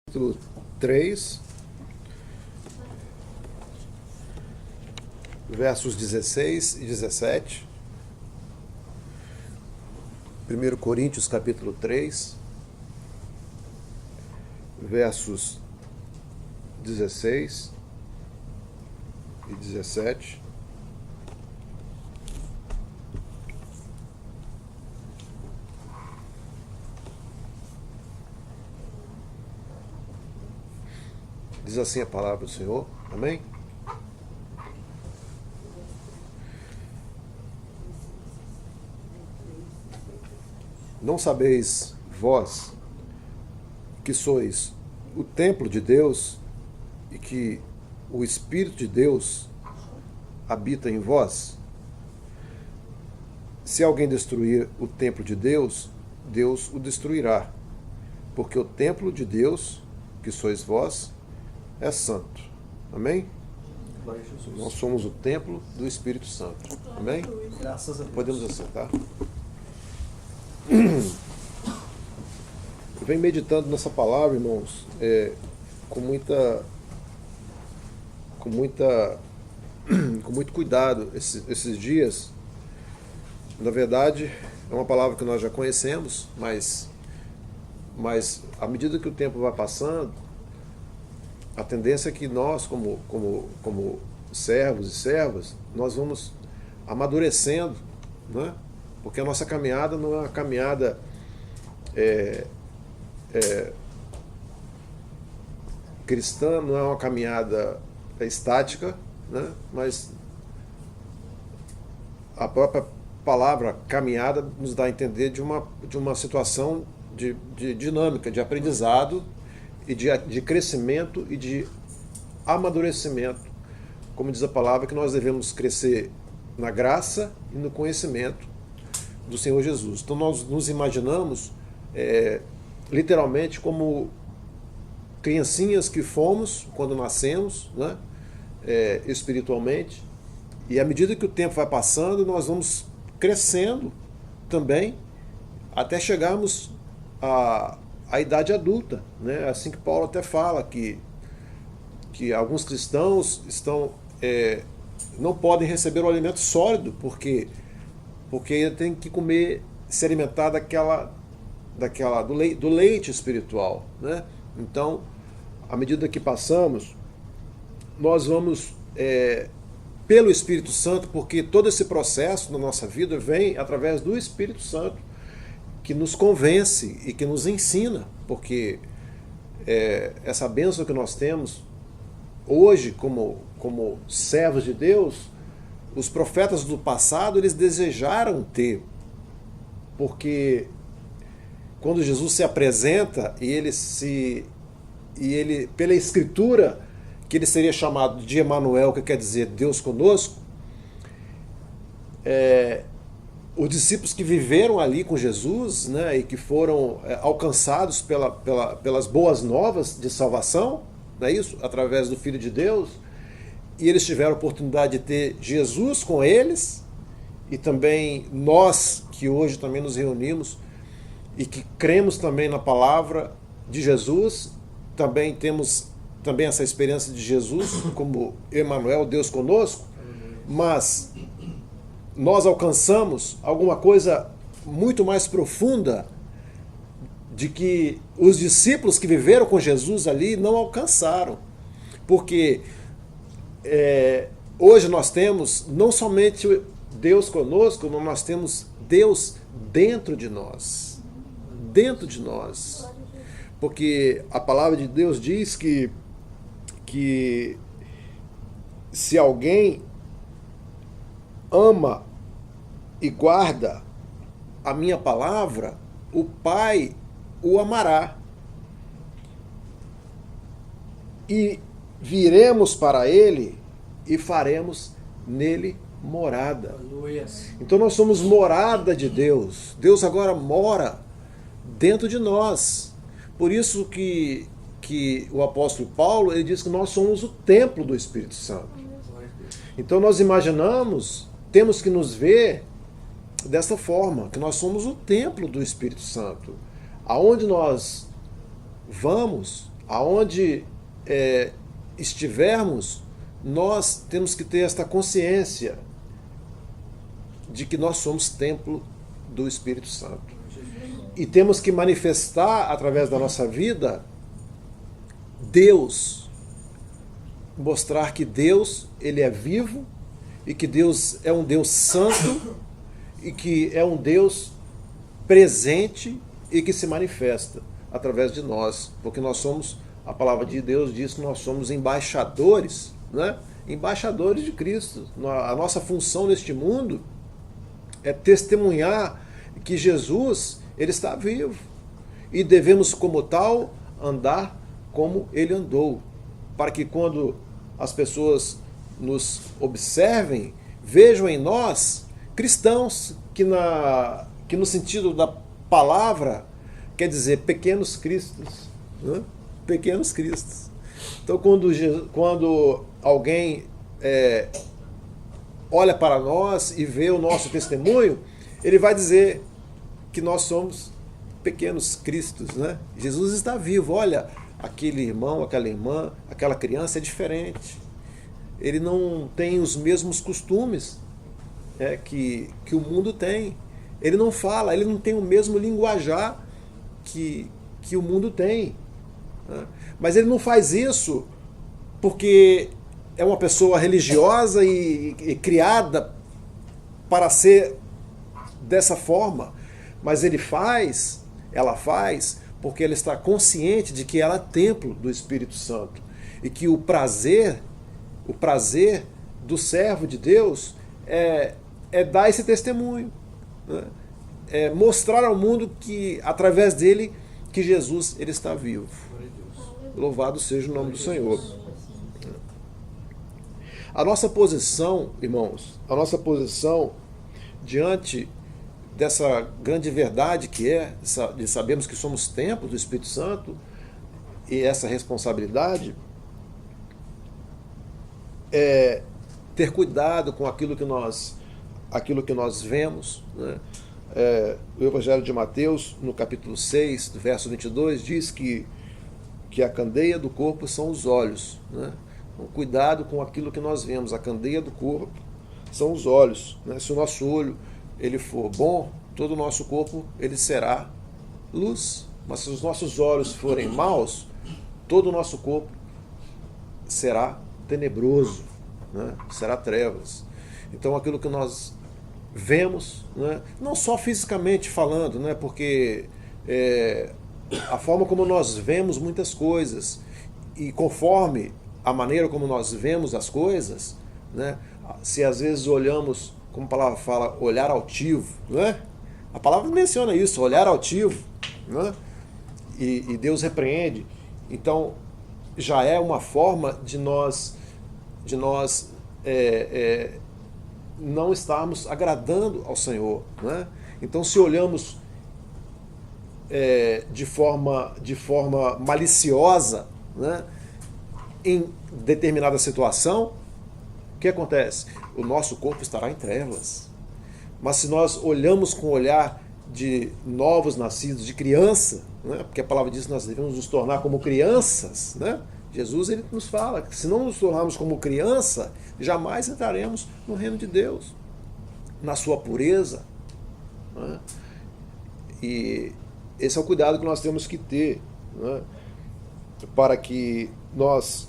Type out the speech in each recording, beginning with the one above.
Capítulo 3, versos 16 e 17. 1 Coríntios capítulo 3, versos 16 e 17. Diz assim a palavra do Senhor, amém? Não sabeis vós que sois o templo de Deus e que o Espírito de Deus habita em vós? Se alguém destruir o templo de Deus, Deus o destruirá, porque o templo de Deus, que sois vós, é santo. Amém? Glória a Jesus. Nós somos o templo do Espírito Santo. Amém? Graças a Deus. Podemos assentar? Eu venho meditando nessa palavra, irmãos, com muito cuidado esses dias. Na verdade, é uma palavra que nós já conhecemos, mas à medida que o tempo vai passando, a tendência é que nós, como servos e servas, nós vamos amadurecendo, né? Porque a nossa caminhada não é uma caminhada cristã, não é uma caminhada estática, né? Mas a própria palavra caminhada nos dá a entender de uma situação de dinâmica, de aprendizado e de crescimento e de amadurecimento. Como diz a palavra, que nós devemos crescer na graça e no conhecimento do Senhor Jesus. Então nós nos imaginamos literalmente como criancinhas que fomos quando nascemos, né? Espiritualmente, e à medida que o tempo vai passando, nós vamos crescendo também até chegarmos a idade adulta, né? Assim que Paulo até fala que alguns cristãos não podem receber o alimento sólido, porque tem que comer, se alimentar do leite espiritual, né? Então, à medida que passamos, nós vamos pelo Espírito Santo, porque todo esse processo na nossa vida vem através do Espírito Santo, que nos convence e que nos ensina, porque essa bênção que nós temos hoje como servos de Deus, os profetas do passado, eles desejaram ter, porque quando Jesus se apresenta e ele pela Escritura, que ele seria chamado de Emanuel, que quer dizer Deus conosco, os discípulos que viveram ali com Jesus, né, e que foram alcançados pelas boas novas de salvação, não é isso? Através do Filho de Deus, e eles tiveram a oportunidade de ter Jesus com eles, e também nós que hoje também nos reunimos e que cremos também na palavra de Jesus, também temos também essa experiência de Jesus como Emanuel, Deus conosco, mas nós alcançamos alguma coisa muito mais profunda de que os discípulos que viveram com Jesus ali não alcançaram. Porque hoje nós temos não somente Deus conosco, mas nós temos Deus dentro de nós. Dentro de nós. Porque a palavra de Deus diz que se alguém ama e guarda a minha palavra, o Pai o amará. E viremos para ele e faremos nele morada. Aleluia. Então nós somos morada de Deus. Deus agora mora dentro de nós. Por isso que o apóstolo Paulo, ele diz que nós somos o templo do Espírito Santo. Então nós imaginamos, temos que nos ver dessa forma, que nós somos o templo do Espírito Santo. Aonde nós vamos, aonde estivermos, nós temos que ter esta consciência de que nós somos templo do Espírito Santo. E temos que manifestar através da nossa vida Deus, mostrar que Deus, ele é vivo e que Deus é um Deus santo e que é um Deus presente e que se manifesta através de nós, porque nós somos, a palavra de Deus diz que nós somos embaixadores, né? Embaixadores de Cristo. A nossa função neste mundo é testemunhar que Jesus, ele está vivo e devemos, como tal, andar como ele andou, para que quando as pessoas nos observem, vejam em nós cristãos que no sentido da palavra quer dizer pequenos cristos, né? Pequenos cristos. Então quando alguém olha para nós e vê o nosso testemunho, ele vai dizer que nós somos pequenos cristos, né? Jesus está vivo. Olha, aquele irmão, aquela irmã, aquela criança é diferente. Ele não tem os mesmos costumes que o mundo tem. Ele não fala, ele não tem o mesmo linguajar que o mundo tem, né? Mas ele não faz isso porque é uma pessoa religiosa e criada para ser dessa forma, mas ela faz porque ela está consciente de que ela é templo do Espírito Santo e que o prazer do servo de Deus é dar esse testemunho, né? É mostrar ao mundo que através dele que Jesus, ele está vivo. Louvado seja o nome do Senhor. A nossa posição, irmãos, diante dessa grande verdade que de sabermos que somos templo do Espírito Santo e essa responsabilidade, é ter cuidado com aquilo que nós vemos, né? O Evangelho de Mateus, no capítulo 6, do verso 22, diz que a candeia do corpo são os olhos, né? Então, cuidado com aquilo que nós vemos. A candeia do corpo são os olhos, né? Se o nosso olho ele for bom, todo o nosso corpo ele será luz. Mas se os nossos olhos forem maus, todo o nosso corpo será tenebroso, né? Será trevas. Então aquilo que nós vemos, né? Não só fisicamente falando, né? Porque a forma como nós vemos muitas coisas e conforme a maneira como nós vemos as coisas, né? Se às vezes olhamos, como a palavra fala, olhar altivo, né? A palavra menciona isso, olhar altivo, né? E Deus repreende. Então já é uma forma de nós não estarmos agradando ao Senhor, né? Então se olhamos de forma maliciosa, né, em determinada situação, o que acontece? O nosso corpo estará em trevas. Mas se nós olhamos com o olhar de novos nascidos, de criança, né, porque a palavra diz que nós devemos nos tornar como crianças, né? Jesus ele nos fala que se não nos tornarmos como criança, jamais entraremos no reino de Deus, na sua pureza, né? E esse é o cuidado que nós temos que ter, né? Para que nós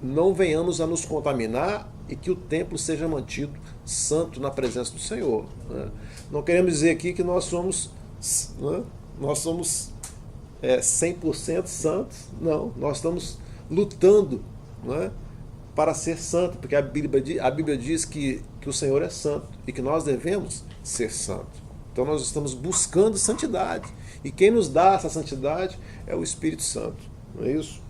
não venhamos a nos contaminar e que o templo seja mantido santo na presença do Senhor, né? Não queremos dizer aqui que nós somos, né, 100% santos, não, nós estamos lutando, né, para ser santo, porque a Bíblia diz que o Senhor é santo e que nós devemos ser santos. Então nós estamos buscando santidade. E quem nos dá essa santidade é o Espírito Santo. Não é isso?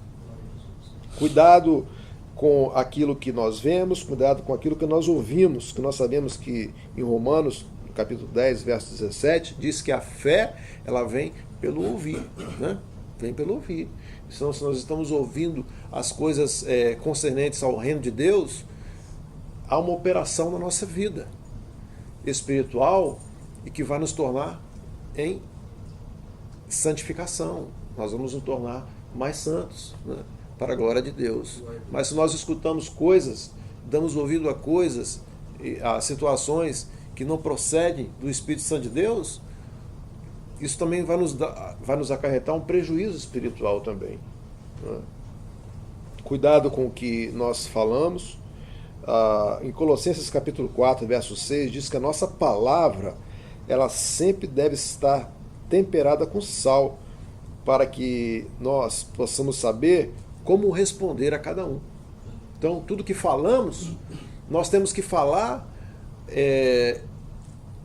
Cuidado com aquilo que nós vemos, cuidado com aquilo que nós ouvimos, que nós sabemos que em Romanos, no capítulo 10, verso 17, diz que a fé, ela vem pelo ouvir, né? Vem pelo ouvir. Então, se nós estamos ouvindo as coisas concernentes ao reino de Deus, há uma operação na nossa vida espiritual e que vai nos tornar em santificação. Nós vamos nos tornar mais santos, né? Para a glória de Deus. Mas se nós escutamos coisas, damos ouvido a coisas, a situações que não procedem do Espírito Santo de Deus, isso também vai nos acarretar um prejuízo espiritual também, né? Cuidado com o que nós falamos. Em Colossenses capítulo 4, verso 6, diz que a nossa palavra, ela sempre deve estar temperada com sal, para que nós possamos saber como responder a cada um. Então, tudo que falamos, nós temos que falar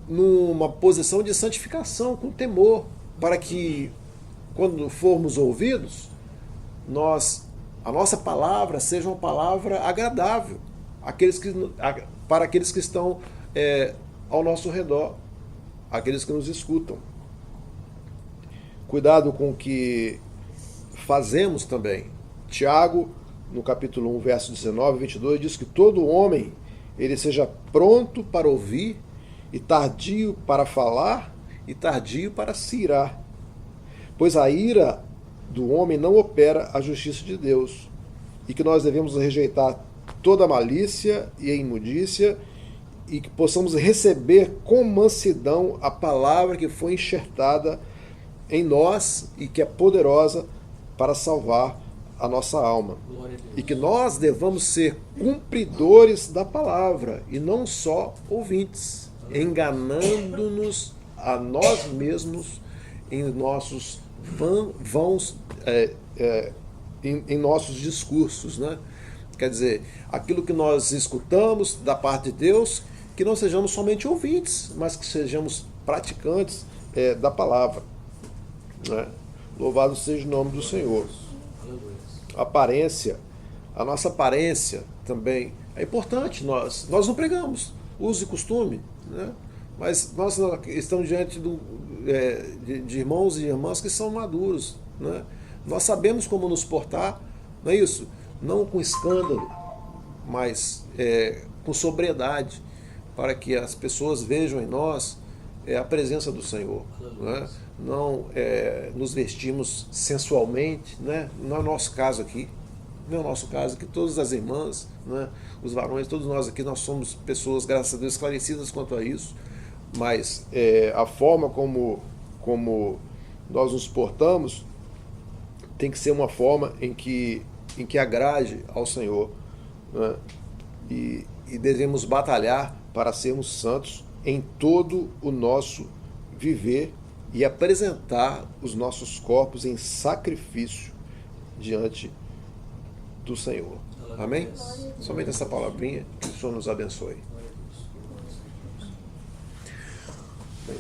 numa posição de santificação, com temor, para que, quando formos ouvidos, a nossa palavra seja uma palavra agradável para aqueles que estão ao nosso redor, aqueles que nos escutam. Cuidado com o que fazemos também. Tiago, no capítulo 1, verso 19 e 22, diz que todo homem ele seja pronto para ouvir, e tardio para falar, e tardio para se irar. Pois a ira do homem não opera a justiça de Deus, e que nós devemos rejeitar toda malícia e imundícia, e que possamos receber com mansidão a palavra que foi enxertada em nós e que é poderosa para salvar a nossa alma. E que nós devamos ser cumpridores da palavra e não só ouvintes, enganando-nos a nós mesmos em nossos em nossos discursos, né? Quer dizer, aquilo que nós escutamos da parte de Deus, que não sejamos somente ouvintes, mas que sejamos praticantes da palavra, né? Louvado seja o nome do Senhor. A nossa aparência também é importante. Nós não pregamos uso e costume, né? Mas nós estamos diante de irmãos e irmãs que são maduros, né? Nós sabemos como nos portar, não é isso? Não com escândalo, mas com sobriedade, para que as pessoas vejam em nós a presença do Senhor, né? Não nos vestimos sensualmente, né? Não é o nosso caso aqui. Não é o nosso caso aqui. Todas as irmãs, né? Os varões, todos nós aqui, nós somos pessoas, graças a Deus, esclarecidas quanto a isso. Mas a forma como nós nos portamos tem que ser uma forma em que agrade ao Senhor, né? E devemos batalhar para sermos santos em todo o nosso viver e apresentar os nossos corpos em sacrifício diante do Senhor. Amém? Somente essa palavrinha, que o Senhor nos abençoe. Bem,